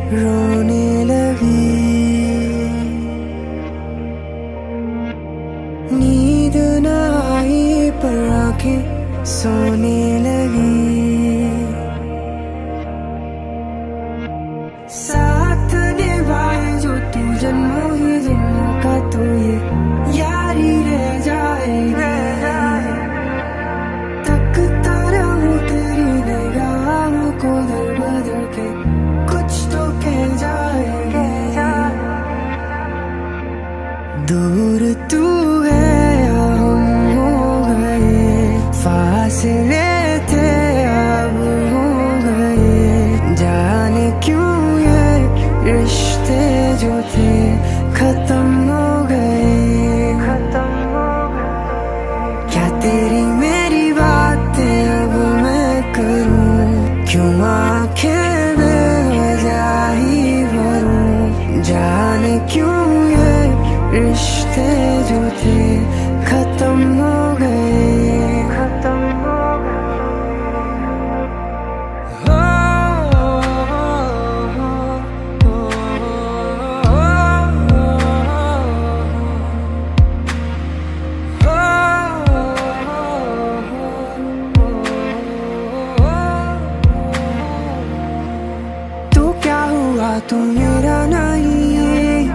रोने लगी। नींद न आई पर आंखें सोने लगी। साथ निभाए जो तू जन्मों ही जन्मों का, तो ये यारी रह जाएगी। तकता रहूं तेरी निगाहों को दर बदर के, कुछ तो कह जाएगी। दूर तू है या हम हो गए, फासले थे अब हो गए। जाने क्यों ये रिश्ते जो थे खत्म हो गए, खत्म हो गए। क्या तेरी मेरी बातें अब मैं करूं, क्यों आंखें बेवजह ही भरूं। जाने क्यों ये रिश्ते जो थे खत्म हो गए, खत्म हो गए। तो क्या हुआ तू मेरा नहीं,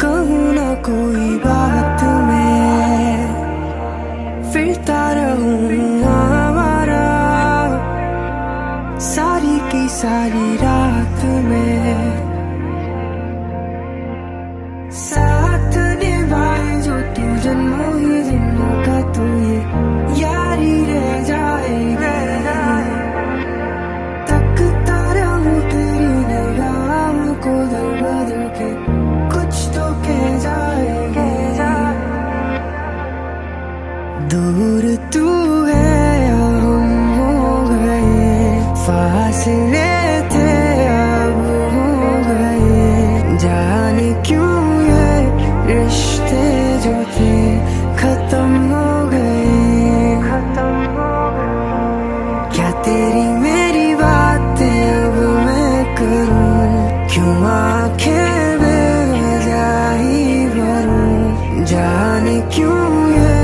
कहूँ ना कोई बात में, फिरता रहूँ आवारा सारी की सारी रात में। साथ निभाए जो तू जन्मों ही जन्मों का, तो ये यारी रह जाएगा। तकता रहूं तेरी निगाहों को दर बदर के, कुछ तो कह जाएगी। दूर तू है या हम हो गए, फासले थे अब हो गए। जाने क्यों ये रिश्ते जो थे खत्म हो गए, खत्म हो गए। क्या तेरी मेरी बातें अब मैं करूं, क्यों आंखें बेवजह ही भरूं। जाने क्यों ये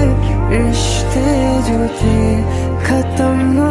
रिश्ते जो थे खत्म हो